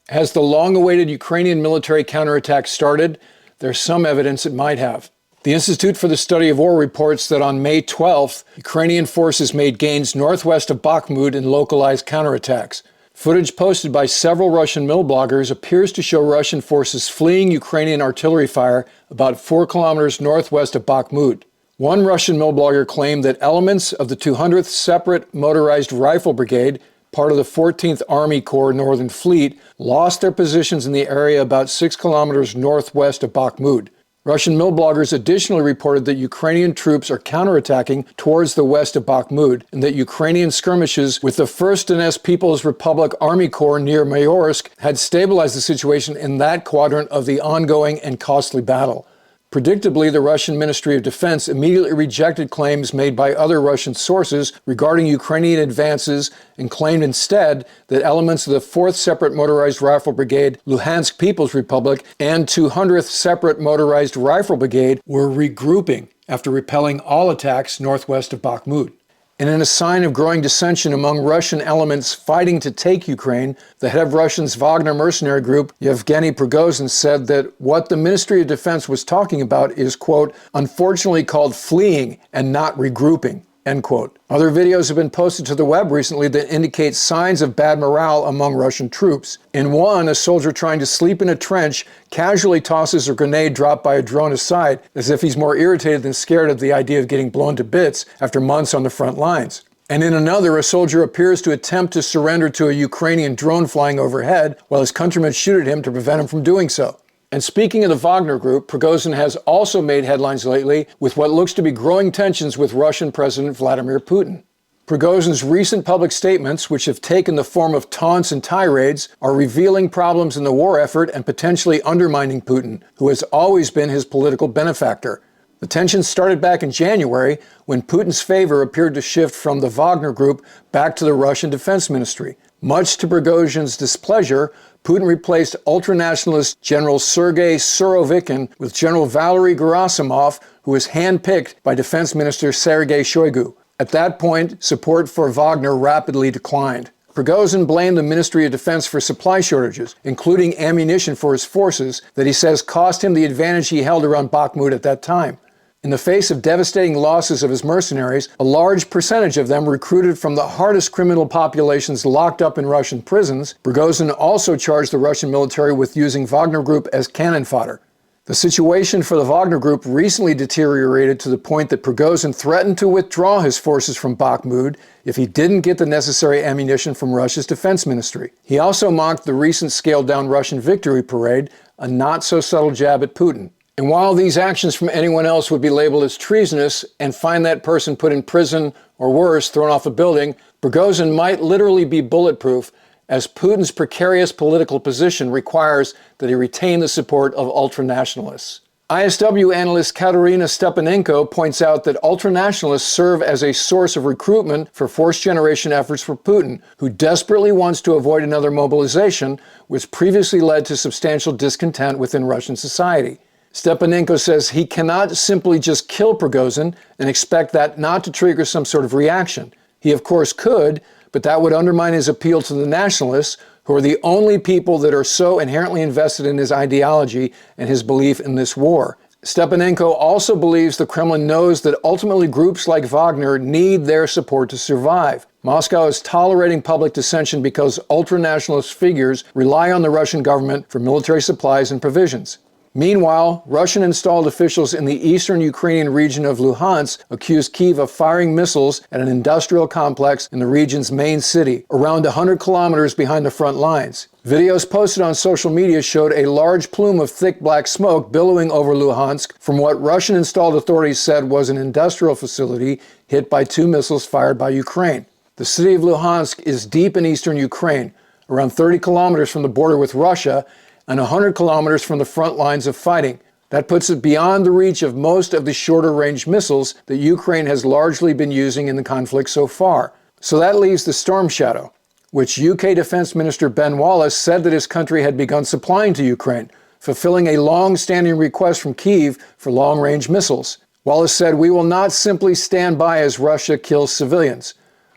Has the long-awaited Ukrainian military counterattack started? There's some evidence it might have. The Institute for the Study of War reports that on May 12th, Ukrainian forces made gains northwest of Bahkmut in localized counterattacks. Footage posted by several Russian mill bloggers appears to show Russian forces fleeing Ukrainian artillery fire about 4 kilometers northwest of Bahkmut. One Russian mill blogger claimed that elements of the 200th Separate Motorized Rifle Brigade, part of the 14th Army Corps Northern Fleet, lost their positions in the area about 6 kilometers northwest of Bahkmut. Russian mill bloggers additionally reported that Ukrainian troops are counterattacking towards the west of Bahkmut, and that Ukrainian skirmishes with the 1st Donetsk People's Republic Army Corps near Mayorsk had stabilized the situation in that quadrant of the ongoing and costly battle. Predictably, the Russian Ministry of Defense immediately rejected claims made by other Russian sources regarding Ukrainian advances and claimed instead that elements of the 4th Separate Motorized Rifle Brigade, Luhansk People's Republic, and 200th Separate Motorized Rifle Brigade were regrouping after repelling all attacks northwest of Bahkmut. And in a sign of growing dissension among Russian elements fighting to take Ukraine, the head of Russia's Wagner mercenary group, Yevgeny Prigozhin, said that what the Ministry of Defense was talking about is, quote, unfortunately called fleeing and not regrouping, end quote. Other videos have been posted to the web recently that indicate signs of bad morale among Russian troops. In one, a soldier trying to sleep in a trench casually tosses a grenade dropped by a drone aside, as if he's more irritated than scared of the idea of getting blown to bits after months on the front lines. And in another, a soldier appears to attempt to surrender to a Ukrainian drone flying overhead while his countrymen shoot at him to prevent him from doing so. And speaking of the Wagner Group, Prigozhin has also made headlines lately with what looks to be growing tensions with Russian President Vladimir Putin. Prigozhin's recent public statements, which have taken the form of taunts and tirades, are revealing problems in the war effort and potentially undermining Putin, who has always been his political benefactor. The tensions started back in January when Putin's favor appeared to shift from the Wagner Group back to the Russian Defense Ministry. Much to Prigozhin's displeasure, Putin replaced ultranationalist General Sergei Surovikin with General Valery Gerasimov, who was handpicked by Defense Minister Sergei Shoigu. At that point, support for Wagner rapidly declined. Prigozhin blamed the Ministry of Defense for supply shortages, including ammunition for his forces, that he says cost him the advantage he held around Bahkmut at that time. In the face of devastating losses of his mercenaries, a large percentage of them recruited from the hardest criminal populations locked up in Russian prisons, Prigozhin also charged the Russian military with using Wagner Group as cannon fodder. The situation for the Wagner Group recently deteriorated to the point that Prigozhin threatened to withdraw his forces from Bahkmut if he didn't get the necessary ammunition from Russia's defense ministry. He also mocked the recent scaled-down Russian victory parade, a not-so-subtle jab at Putin. And while these actions from anyone else would be labeled as treasonous and find that person put in prison or worse, thrown off a building, Prigozhin might literally be bulletproof, as Putin's precarious political position requires that he retain the support of ultranationalists. ISW analyst Katerina Stepanenko points out that ultranationalists serve as a source of recruitment for fourth-generation efforts for Putin, who desperately wants to avoid another mobilization, which previously led to substantial discontent within Russian society. Stepanenko says he cannot simply just kill Prigozhin and expect that not to trigger some sort of reaction. He of course could, but that would undermine his appeal to the nationalists, who are the only people that are so inherently invested in his ideology and his belief in this war. Stepanenko also believes the Kremlin knows that ultimately groups like Wagner need their support to survive. Moscow is tolerating public dissension because ultranationalist figures rely on the Russian government for military supplies and provisions. Meanwhile, Russian-installed officials in the eastern Ukrainian region of Luhansk accused Kyiv of firing missiles at an industrial complex in the region's main city, around 100 kilometers behind the front lines. Videos posted on social media showed a large plume of thick black smoke billowing over Luhansk from what Russian-installed authorities said was an industrial facility hit by 2 missiles fired by Ukraine. The city of Luhansk is deep in eastern Ukraine, around 30 kilometers from the border with Russia, and 100 kilometers from the front lines of fighting. That puts it beyond the reach of most of the shorter-range missiles that Ukraine has largely been using in the conflict so far. So that leaves the Storm Shadow, which UK Defense Minister Ben Wallace said that his country had begun supplying to Ukraine, fulfilling a long-standing request from Kyiv for long-range missiles. Wallace said, "We will not simply stand by as Russia kills civilians.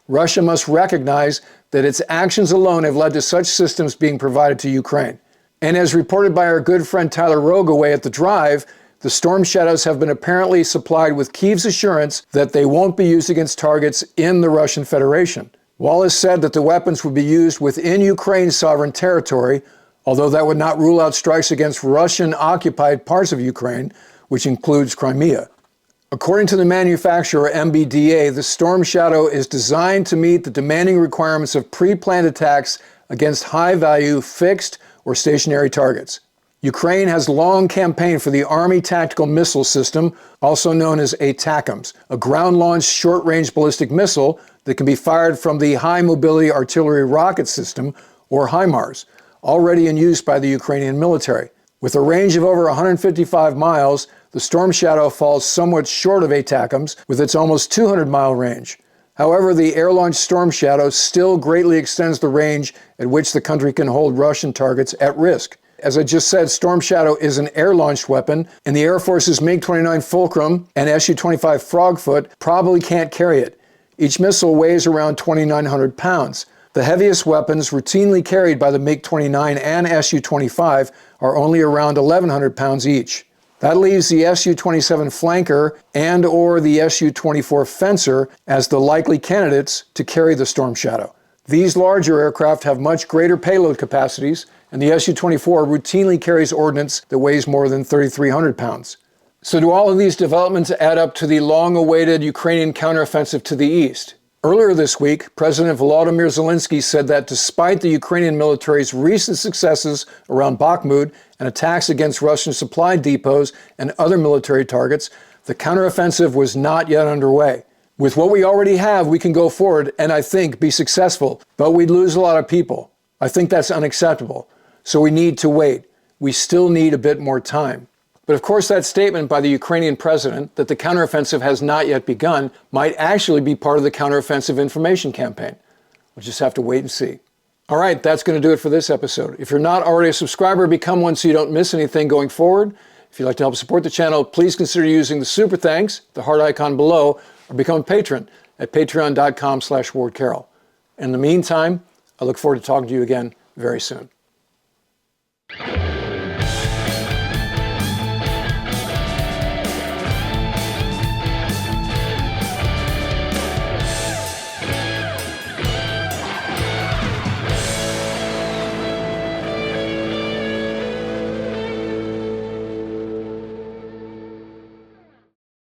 Russia must recognize that its actions alone have led to such systems being provided to Ukraine. And as reported by our good friend Tyler Rogaway at The Drive, the Storm Shadows have been apparently supplied with Kyiv's assurance that they won't be used against targets in the Russian Federation. Wallace said that the weapons would be used within Ukraine's sovereign territory, although that would not rule out strikes against Russian-occupied parts of Ukraine, which includes Crimea. According to the manufacturer MBDA, the Storm Shadow is designed to meet the demanding requirements of pre-planned attacks against high-value fixed or stationary targets. Ukraine has long campaigned for the Army Tactical Missile System, also known as ATACMS, a ground-launched short-range ballistic missile that can be fired from the High Mobility Artillery Rocket System, or HIMARS, already in use by the Ukrainian military. With a range of over 155 miles, the Storm Shadow falls somewhat short of ATACMS with its almost 200-mile range. However, the air-launched Storm Shadow still greatly extends the range at which the country can hold Russian targets at risk. As I just said, Storm Shadow is an air-launched weapon, and the Air Force's MiG-29 Fulcrum and Su-25 Frogfoot probably can't carry it. Each missile weighs around 2,900 pounds. The heaviest weapons routinely carried by the MiG-29 and Su-25 are only around 1,100 pounds each. That leaves the Su-27 Flanker and or the Su-24 Fencer as the likely candidates to carry the Storm Shadow. These larger aircraft have much greater payload capacities, and the Su-24 routinely carries ordnance that weighs more than 3,300 pounds. So do all of these developments add up to the long-awaited Ukrainian counteroffensive to the east? Earlier this week, President Volodymyr Zelensky said that despite the Ukrainian military's recent successes around Bahkmut and attacks against Russian supply depots and other military targets, the counteroffensive was not yet underway. With what we already have, we can go forward and, I think, be successful, but we'd lose a lot of people. I think that's unacceptable. So we need to wait. We still need a bit more time. But of course, that statement by the Ukrainian president that the counteroffensive has not yet begun might actually be part of the counteroffensive information campaign. We'll just have to wait and see. All right, that's going to do it for this episode. If you're not already a subscriber, become one so you don't miss anything going forward. If you'd like to help support the channel, please consider using the super thanks, the heart icon below, or become a patron at patreon.com/WardCarroll. In the meantime, I look forward to talking to you again very soon.